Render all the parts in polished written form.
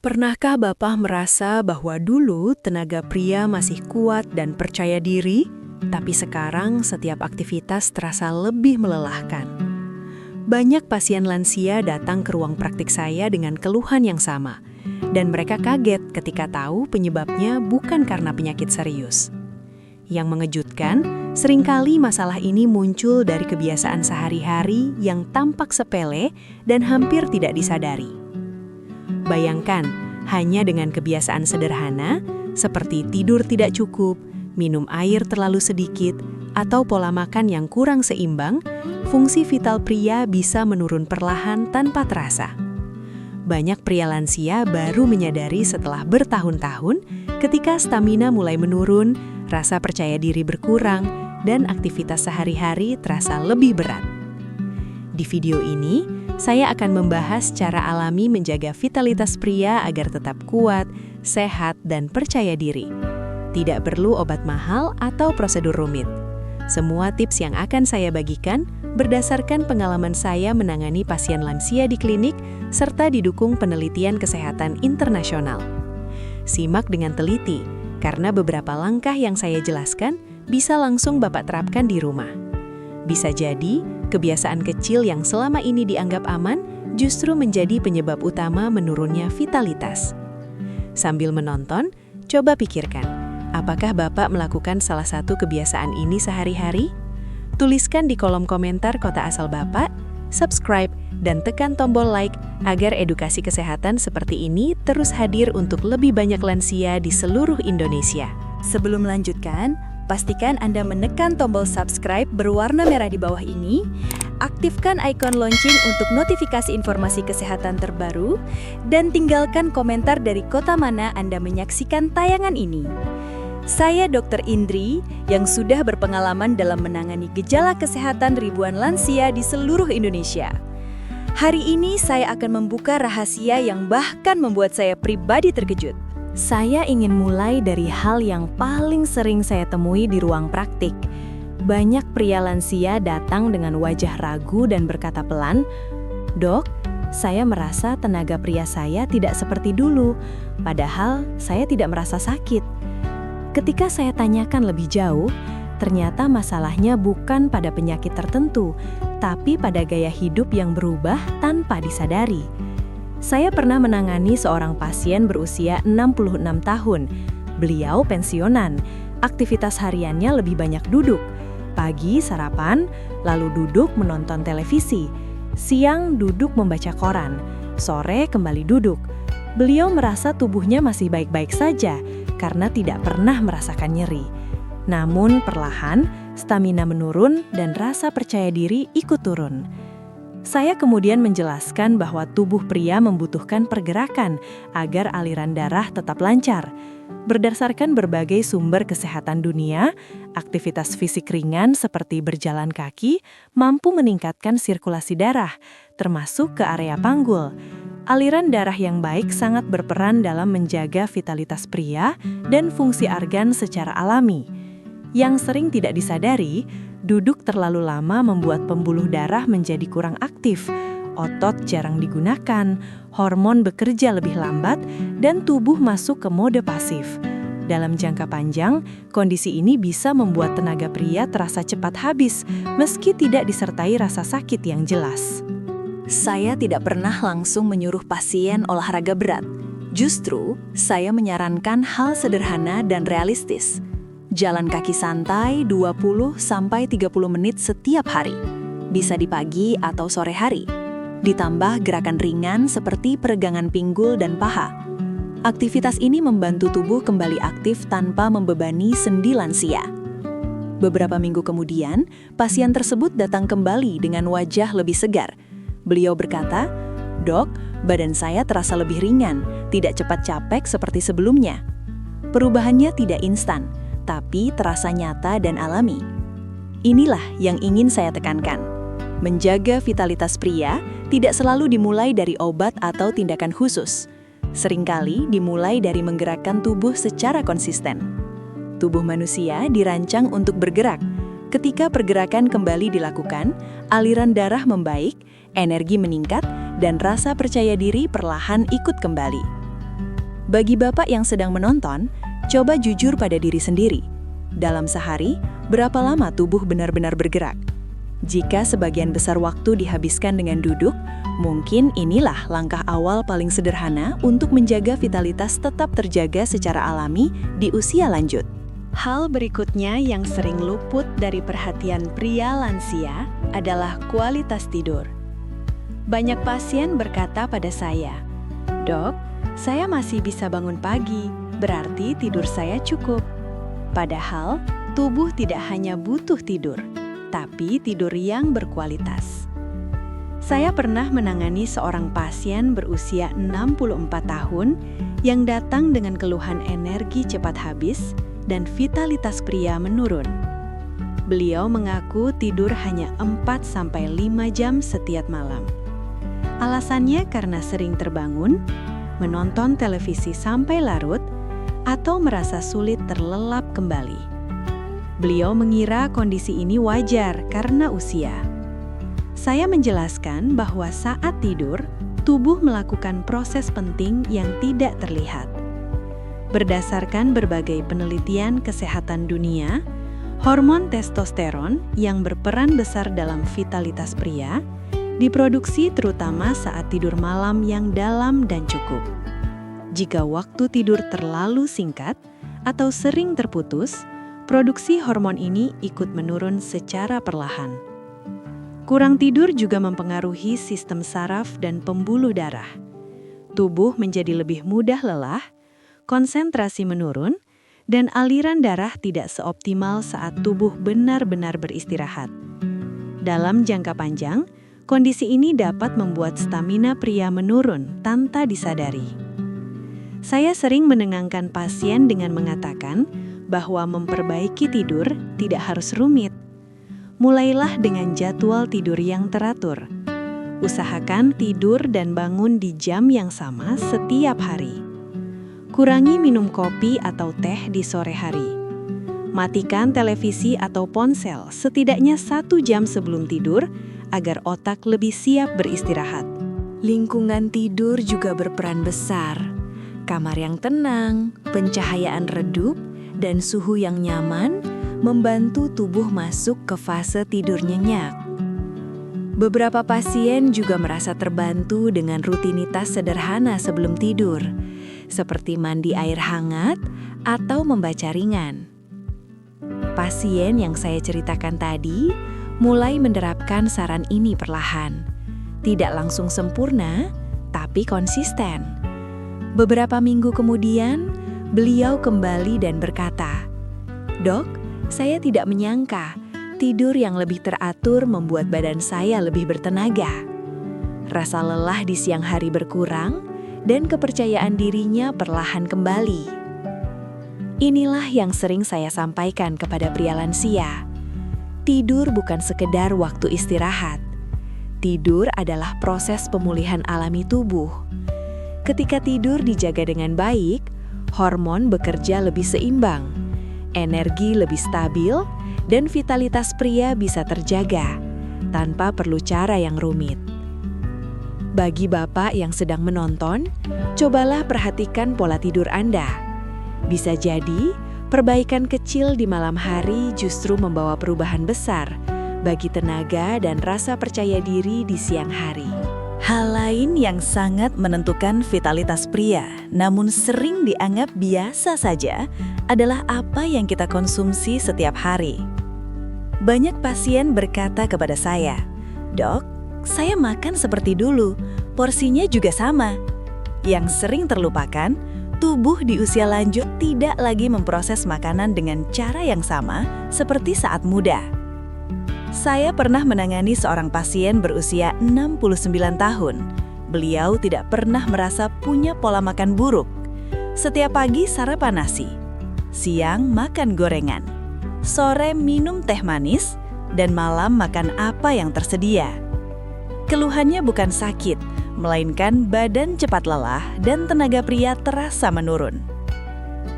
Pernahkah Bapak merasa bahwa dulu tenaga pria masih kuat dan percaya diri, tapi sekarang setiap aktivitas terasa lebih melelahkan? Banyak pasien lansia datang ke ruang praktik saya dengan keluhan yang sama, dan mereka kaget ketika tahu penyebabnya bukan karena penyakit serius. Yang mengejutkan, seringkali masalah ini muncul dari kebiasaan sehari-hari yang tampak sepele dan hampir tidak disadari. Bayangkan, hanya dengan kebiasaan sederhana, seperti tidur tidak cukup, minum air terlalu sedikit, atau pola makan yang kurang seimbang, fungsi vital pria bisa menurun perlahan tanpa terasa. Banyak pria lansia baru menyadari setelah bertahun-tahun ketika stamina mulai menurun, rasa percaya diri berkurang, dan aktivitas sehari-hari terasa lebih berat. Di video ini, saya akan membahas cara alami menjaga vitalitas pria agar tetap kuat, sehat, dan percaya diri. Tidak perlu obat mahal atau prosedur rumit. Semua tips yang akan saya bagikan berdasarkan pengalaman saya menangani pasien lansia di klinik serta didukung penelitian kesehatan internasional. Simak dengan teliti, karena beberapa langkah yang saya jelaskan bisa langsung Bapak terapkan di rumah. Bisa jadi, kebiasaan kecil yang selama ini dianggap aman justru menjadi penyebab utama menurunnya vitalitas. Sambil menonton, coba pikirkan, apakah Bapak melakukan salah satu kebiasaan ini sehari-hari? Tuliskan di kolom komentar kota asal Bapak, subscribe, dan tekan tombol like agar edukasi kesehatan seperti ini terus hadir untuk lebih banyak lansia di seluruh Indonesia. Sebelum melanjutkan, pastikan Anda menekan tombol subscribe berwarna merah di bawah ini, aktifkan ikon lonceng untuk notifikasi informasi kesehatan terbaru, dan tinggalkan komentar dari kota mana Anda menyaksikan tayangan ini. Saya Dr. Indri yang sudah berpengalaman dalam menangani gejala kesehatan ribuan lansia di seluruh Indonesia. Hari ini saya akan membuka rahasia yang bahkan membuat saya pribadi terkejut. Saya ingin mulai dari hal yang paling sering saya temui di ruang praktik. Banyak pria lansia datang dengan wajah ragu dan berkata pelan, "Dok, saya merasa tenaga pria saya tidak seperti dulu, padahal saya tidak merasa sakit." Ketika saya tanyakan lebih jauh, ternyata masalahnya bukan pada penyakit tertentu, tapi pada gaya hidup yang berubah tanpa disadari. Saya pernah menangani seorang pasien berusia 66 tahun. Beliau pensiunan, aktivitas hariannya lebih banyak duduk. Pagi sarapan, lalu duduk menonton televisi. Siang duduk membaca koran, sore kembali duduk. Beliau merasa tubuhnya masih baik-baik saja karena tidak pernah merasakan nyeri. Namun perlahan, stamina menurun dan rasa percaya diri ikut turun. Saya kemudian menjelaskan bahwa tubuh pria membutuhkan pergerakan agar aliran darah tetap lancar. Berdasarkan berbagai sumber kesehatan dunia, aktivitas fisik ringan seperti berjalan kaki mampu meningkatkan sirkulasi darah, termasuk ke area panggul. Aliran darah yang baik sangat berperan dalam menjaga vitalitas pria dan fungsi organ secara alami. Yang sering tidak disadari, duduk terlalu lama membuat pembuluh darah menjadi kurang aktif, otot jarang digunakan, hormon bekerja lebih lambat, dan tubuh masuk ke mode pasif. Dalam jangka panjang, kondisi ini bisa membuat tenaga pria terasa cepat habis, meski tidak disertai rasa sakit yang jelas. Saya tidak pernah langsung menyuruh pasien olahraga berat. Justru, saya menyarankan hal sederhana dan realistis. Jalan kaki santai 20-30 menit setiap hari, bisa di pagi atau sore hari. Ditambah gerakan ringan seperti peregangan pinggul dan paha. Aktivitas ini membantu tubuh kembali aktif tanpa membebani sendi lansia. Beberapa minggu kemudian, pasien tersebut datang kembali dengan wajah lebih segar. Beliau berkata, "Dok, badan saya terasa lebih ringan, tidak cepat capek seperti sebelumnya." Perubahannya tidak instan, tapi terasa nyata dan alami. Inilah yang ingin saya tekankan. Menjaga vitalitas pria tidak selalu dimulai dari obat atau tindakan khusus. Seringkali dimulai dari menggerakkan tubuh secara konsisten. Tubuh manusia dirancang untuk bergerak. Ketika pergerakan kembali dilakukan, aliran darah membaik, energi meningkat, dan rasa percaya diri perlahan ikut kembali. Bagi Bapak yang sedang menonton, coba jujur pada diri sendiri. Dalam sehari, berapa lama tubuh benar-benar bergerak? Jika sebagian besar waktu dihabiskan dengan duduk, mungkin inilah langkah awal paling sederhana untuk menjaga vitalitas tetap terjaga secara alami di usia lanjut. Hal berikutnya yang sering luput dari perhatian pria lansia adalah kualitas tidur. Banyak pasien berkata pada saya, "Dok, saya masih bisa bangun pagi, berarti tidur saya cukup." Padahal, tubuh tidak hanya butuh tidur, tapi tidur yang berkualitas. Saya pernah menangani seorang pasien berusia 64 tahun yang datang dengan keluhan energi cepat habis dan vitalitas pria menurun. Beliau mengaku tidur hanya 4-5 jam setiap malam. Alasannya karena sering terbangun, menonton televisi sampai larut, atau merasa sulit terlelap kembali. Beliau mengira kondisi ini wajar karena usia. Saya menjelaskan bahwa saat tidur, tubuh melakukan proses penting yang tidak terlihat. Berdasarkan berbagai penelitian kesehatan dunia, hormon testosteron yang berperan besar dalam vitalitas pria diproduksi terutama saat tidur malam yang dalam dan cukup. Jika waktu tidur terlalu singkat atau sering terputus, produksi hormon ini ikut menurun secara perlahan. Kurang tidur juga mempengaruhi sistem saraf dan pembuluh darah. Tubuh menjadi lebih mudah lelah, konsentrasi menurun, dan aliran darah tidak seoptimal saat tubuh benar-benar beristirahat. Dalam jangka panjang, kondisi ini dapat membuat stamina pria menurun tanpa disadari. Saya sering menenangkan pasien dengan mengatakan bahwa memperbaiki tidur tidak harus rumit. Mulailah dengan jadwal tidur yang teratur. Usahakan tidur dan bangun di jam yang sama setiap hari. Kurangi minum kopi atau teh di sore hari. Matikan televisi atau ponsel setidaknya 1 jam sebelum tidur agar otak lebih siap beristirahat. Lingkungan tidur juga berperan besar. Kamar yang tenang, pencahayaan redup, dan suhu yang nyaman membantu tubuh masuk ke fase tidur nyenyak. Beberapa pasien juga merasa terbantu dengan rutinitas sederhana sebelum tidur, seperti mandi air hangat atau membaca ringan. Pasien yang saya ceritakan tadi mulai menerapkan saran ini perlahan. Tidak langsung sempurna, tapi konsisten. Beberapa minggu kemudian, beliau kembali dan berkata, "Dok, saya tidak menyangka tidur yang lebih teratur membuat badan saya lebih bertenaga. Rasa lelah di siang hari berkurang dan kepercayaan dirinya perlahan kembali." Inilah yang sering saya sampaikan kepada pria lansia. Tidur bukan sekedar waktu istirahat. Tidur adalah proses pemulihan alami tubuh. Ketika tidur dijaga dengan baik, hormon bekerja lebih seimbang, energi lebih stabil, dan vitalitas pria bisa terjaga tanpa perlu cara yang rumit. Bagi Bapak yang sedang menonton, cobalah perhatikan pola tidur Anda. Bisa jadi, perbaikan kecil di malam hari justru membawa perubahan besar bagi tenaga dan rasa percaya diri di siang hari. Hal lain yang sangat menentukan vitalitas pria, namun sering dianggap biasa saja, adalah apa yang kita konsumsi setiap hari. Banyak pasien berkata kepada saya, "Dok, saya makan seperti dulu, porsinya juga sama." Yang sering terlupakan, tubuh di usia lanjut tidak lagi memproses makanan dengan cara yang sama seperti saat muda. Saya pernah menangani seorang pasien berusia 69 tahun. Beliau tidak pernah merasa punya pola makan buruk. Setiap pagi sarapan nasi, siang makan gorengan, sore minum teh manis, dan malam makan apa yang tersedia. Keluhannya bukan sakit, melainkan badan cepat lelah dan tenaga pria terasa menurun.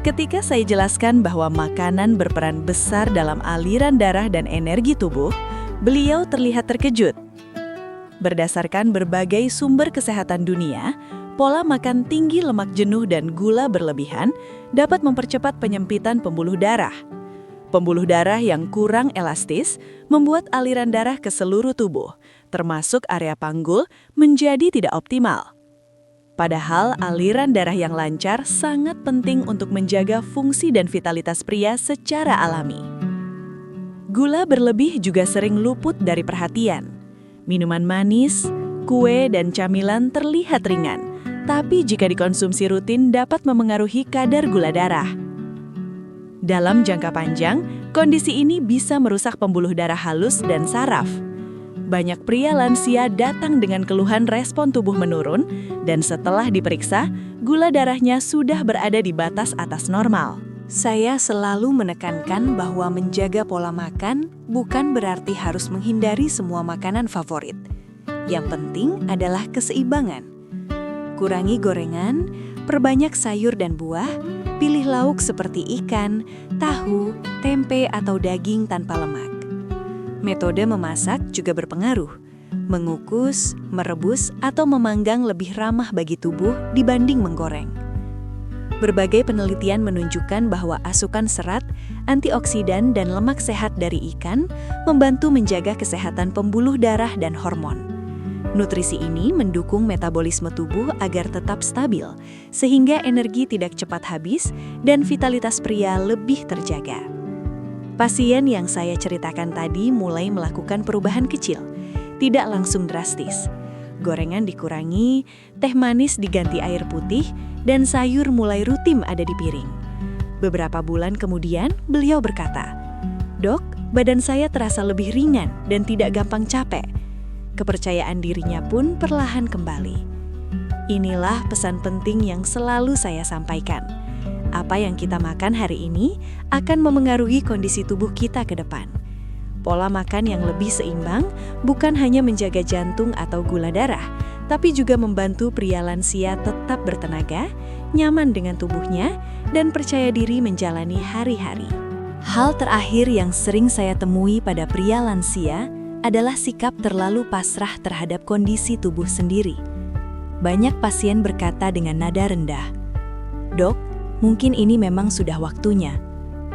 Ketika saya jelaskan bahwa makanan berperan besar dalam aliran darah dan energi tubuh, beliau terlihat terkejut. Berdasarkan berbagai sumber kesehatan dunia, pola makan tinggi lemak jenuh dan gula berlebihan dapat mempercepat penyempitan pembuluh darah. Pembuluh darah yang kurang elastis membuat aliran darah ke seluruh tubuh, termasuk area panggul, menjadi tidak optimal. Padahal aliran darah yang lancar sangat penting untuk menjaga fungsi dan vitalitas pria secara alami. Gula berlebih juga sering luput dari perhatian. Minuman manis, kue, dan camilan terlihat ringan, tapi jika dikonsumsi rutin dapat memengaruhi kadar gula darah. Dalam jangka panjang, kondisi ini bisa merusak pembuluh darah halus dan saraf. Banyak pria lansia datang dengan keluhan respon tubuh menurun, dan setelah diperiksa, gula darahnya sudah berada di batas atas normal. Saya selalu menekankan bahwa menjaga pola makan bukan berarti harus menghindari semua makanan favorit. Yang penting adalah keseimbangan. Kurangi gorengan, perbanyak sayur dan buah, pilih lauk seperti ikan, tahu, tempe, atau daging tanpa lemak. Metode memasak juga berpengaruh. Mengukus, merebus, atau memanggang lebih ramah bagi tubuh dibanding menggoreng. Berbagai penelitian menunjukkan bahwa asupan serat, antioksidan, dan lemak sehat dari ikan membantu menjaga kesehatan pembuluh darah dan hormon. Nutrisi ini mendukung metabolisme tubuh agar tetap stabil, sehingga energi tidak cepat habis dan vitalitas pria lebih terjaga. Pasien yang saya ceritakan tadi mulai melakukan perubahan kecil, tidak langsung drastis. Gorengan dikurangi, teh manis diganti air putih, dan sayur mulai rutin ada di piring. Beberapa bulan kemudian, beliau berkata, "Dok, badan saya terasa lebih ringan dan tidak gampang capek." Kepercayaan dirinya pun perlahan kembali. Inilah pesan penting yang selalu saya sampaikan. Apa yang kita makan hari ini akan memengaruhi kondisi tubuh kita ke depan. Pola makan yang lebih seimbang bukan hanya menjaga jantung atau gula darah, tapi juga membantu pria lansia tetap bertenaga, nyaman dengan tubuhnya, dan percaya diri menjalani hari-hari. Hal terakhir yang sering saya temui pada pria lansia adalah sikap terlalu pasrah terhadap kondisi tubuh sendiri. Banyak pasien berkata dengan nada rendah, "Dok, mungkin ini memang sudah waktunya.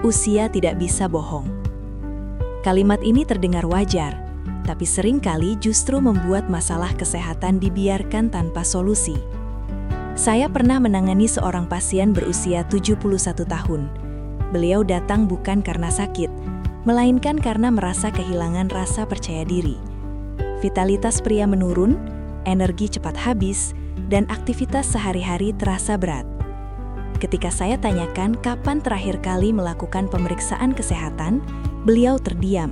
Usia tidak bisa bohong." Kalimat ini terdengar wajar, tapi seringkali justru membuat masalah kesehatan dibiarkan tanpa solusi. Saya pernah menangani seorang pasien berusia 71 tahun. Beliau datang bukan karena sakit, melainkan karena merasa kehilangan rasa percaya diri. Vitalitas pria menurun, energi cepat habis, dan aktivitas sehari-hari terasa berat. Ketika saya tanyakan kapan terakhir kali melakukan pemeriksaan kesehatan, beliau terdiam.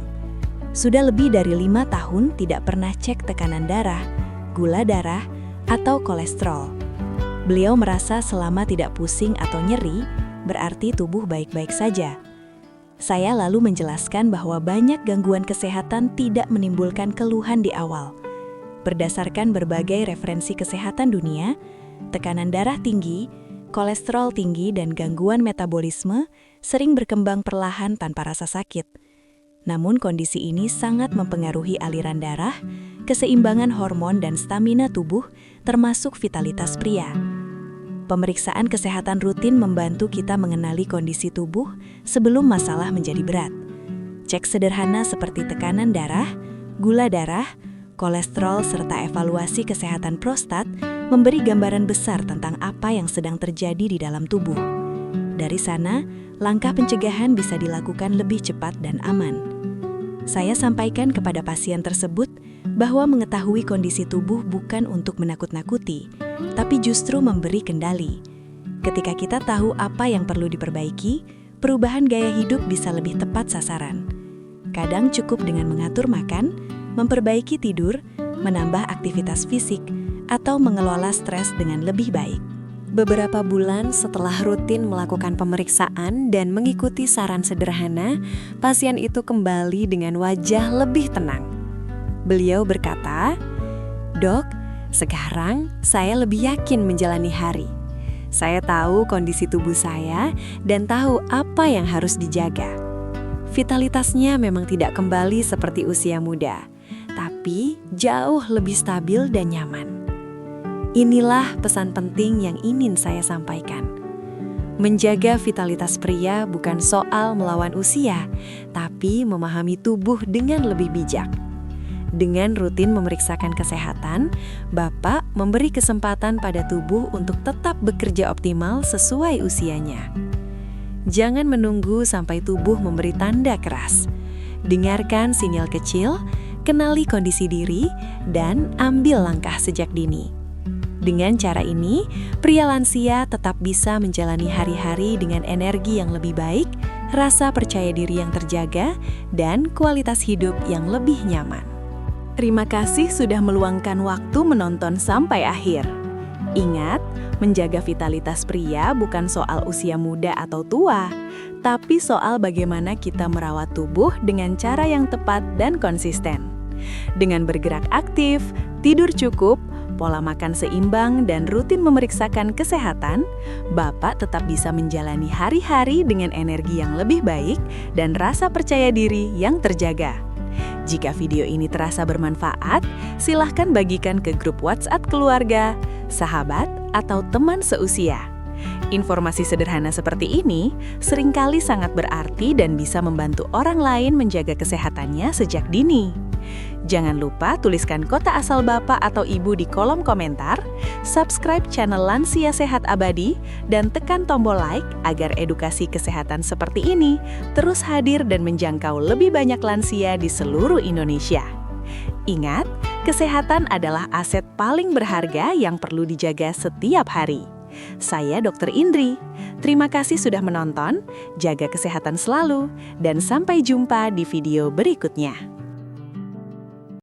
Sudah lebih dari 5 tahun tidak pernah cek tekanan darah, gula darah, atau kolesterol. Beliau merasa selama tidak pusing atau nyeri, berarti tubuh baik-baik saja. Saya lalu menjelaskan bahwa banyak gangguan kesehatan tidak menimbulkan keluhan di awal. Berdasarkan berbagai referensi kesehatan dunia, tekanan darah tinggi, kolesterol tinggi, dan gangguan metabolisme sering berkembang perlahan tanpa rasa sakit. Namun kondisi ini sangat mempengaruhi aliran darah, keseimbangan hormon, dan stamina tubuh, termasuk vitalitas pria. Pemeriksaan kesehatan rutin membantu kita mengenali kondisi tubuh sebelum masalah menjadi berat. Cek sederhana seperti tekanan darah, gula darah, kolesterol, serta evaluasi kesehatan prostat memberi gambaran besar tentang apa yang sedang terjadi di dalam tubuh. Dari sana, langkah pencegahan bisa dilakukan lebih cepat dan aman. Saya sampaikan kepada pasien tersebut bahwa mengetahui kondisi tubuh bukan untuk menakut-nakuti, tapi justru memberi kendali. Ketika kita tahu apa yang perlu diperbaiki, perubahan gaya hidup bisa lebih tepat sasaran. Kadang cukup dengan mengatur makan, memperbaiki tidur, menambah aktivitas fisik, atau mengelola stres dengan lebih baik. Beberapa bulan setelah rutin melakukan pemeriksaan dan mengikuti saran sederhana, pasien itu kembali dengan wajah lebih tenang. Beliau berkata, "Dok, sekarang saya lebih yakin menjalani hari. Saya tahu kondisi tubuh saya dan tahu apa yang harus dijaga. Vitalitasnya memang tidak kembali seperti usia muda, tapi jauh lebih stabil dan nyaman." Inilah pesan penting yang ingin saya sampaikan. Menjaga vitalitas pria bukan soal melawan usia, tapi memahami tubuh dengan lebih bijak. Dengan rutin memeriksakan kesehatan, Bapak memberi kesempatan pada tubuh untuk tetap bekerja optimal sesuai usianya. Jangan menunggu sampai tubuh memberi tanda keras. Dengarkan sinyal kecil, kenali kondisi diri, dan ambil langkah sejak dini. Dengan cara ini, pria lansia tetap bisa menjalani hari-hari dengan energi yang lebih baik, rasa percaya diri yang terjaga, dan kualitas hidup yang lebih nyaman. Terima kasih sudah meluangkan waktu menonton sampai akhir. Ingat, menjaga vitalitas pria bukan soal usia muda atau tua, tapi soal bagaimana kita merawat tubuh dengan cara yang tepat dan konsisten. Dengan bergerak aktif, tidur cukup, pola makan seimbang, dan rutin memeriksakan kesehatan, Bapak tetap bisa menjalani hari-hari dengan energi yang lebih baik dan rasa percaya diri yang terjaga. Jika video ini terasa bermanfaat, silahkan bagikan ke grup WhatsApp keluarga, sahabat, atau teman seusia. Informasi sederhana seperti ini seringkali sangat berarti dan bisa membantu orang lain menjaga kesehatannya sejak dini. Jangan lupa tuliskan kota asal Bapak atau Ibu di kolom komentar, subscribe channel Lansia Sehat Abadi, dan tekan tombol like agar edukasi kesehatan seperti ini terus hadir dan menjangkau lebih banyak lansia di seluruh Indonesia. Ingat, kesehatan adalah aset paling berharga yang perlu dijaga setiap hari. Saya Dr. Indri. Terima kasih sudah menonton, jaga kesehatan selalu, dan sampai jumpa di video berikutnya.